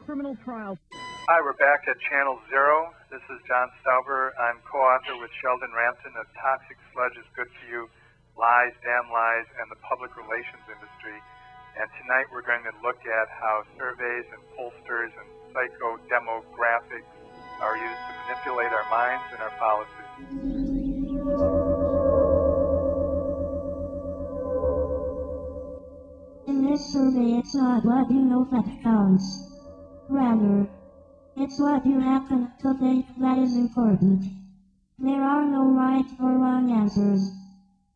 criminal trial. Hi, we're back at Channel Zero. This is John Stauber. I'm co-author with Sheldon Rampton of Toxic Sludge is Good for You, Lies, Damn Lies, and the Public Relations Industry. And tonight we're going to look at how surveys and pollsters and psychodemographics are used to manipulate our minds and our policies. In this survey, it's not what you know that counts. Rather, it's what you happen to think that is important. There are no right or wrong answers.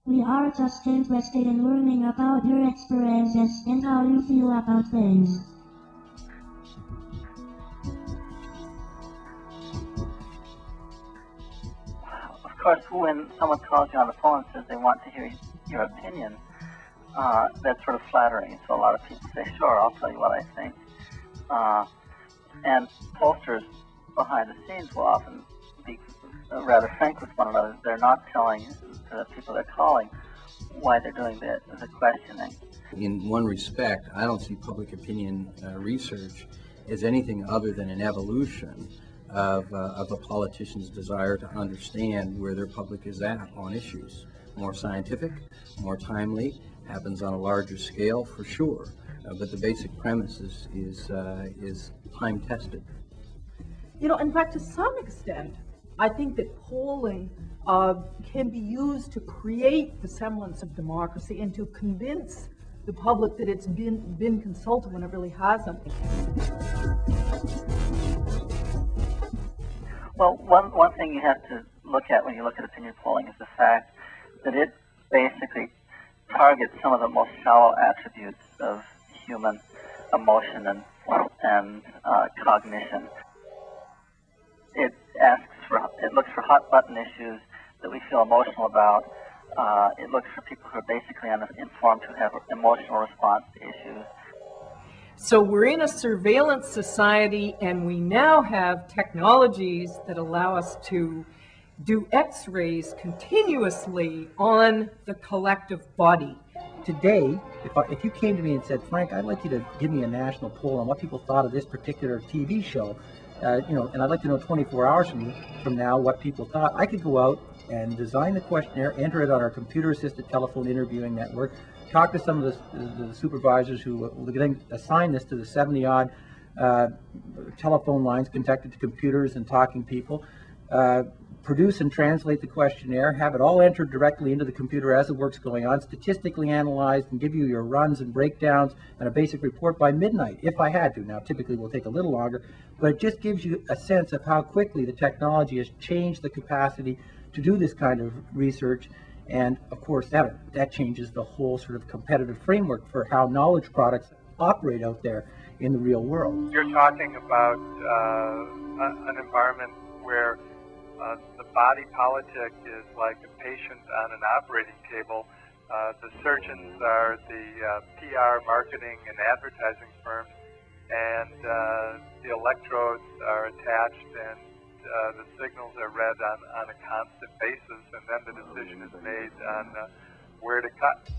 We are just interested in learning about your experiences and how you feel about things. Of course, when someone calls you on the phone and says they want to hear your opinion, that's sort of flattering. So a lot of people say, sure, I'll tell you what I think. And pollsters behind the scenes will often be rather frank with one another. They're not telling the people they're calling why they're doing the questioning. In one respect, I don't see public opinion research as anything other than an evolution of a politician's desire to understand where their public is at on issues. More scientific, more timely, happens on a larger scale for sure, but the basic premise is time-tested. You know, in fact, to some extent, I think that polling can be used to create the semblance of democracy and to convince the public that it's been consulted when it really hasn't. Well, one thing you have to look at when you look at opinion polling is the fact that it basically targets some of the most shallow attributes of human emotion and cognition. It looks for hot button issues that we feel emotional about. It looks for people who are basically uninformed who have emotional response to issues. So we're in a surveillance society, and we now have technologies that allow us to do X-rays continuously on the collective body. Today, if you came to me and said, Frank, I'd like you to give me a national poll on what people thought of this particular TV show, and I'd like to know 24 hours from now what people thought, I could go out and design the questionnaire, enter it on our computer-assisted telephone interviewing network, talk to some of the supervisors who will then assign this to the 70-odd telephone lines connected to computers and talking people, produce and translate the questionnaire, have it all entered directly into the computer as the work's going on, statistically analyzed, and give you your runs and breakdowns and a basic report by midnight, if I had to. Now, typically will take a little longer, but it just gives you a sense of how quickly the technology has changed the capacity to do this kind of research. And of course, that changes the whole sort of competitive framework for how knowledge products operate out there in the real world. You're talking about an environment where the body politic is like a patient on an operating table. The surgeons are the PR, marketing, and advertising firms, and the electrodes are attached, and the signals are read on a constant basis, and then the decision is made on where to cut.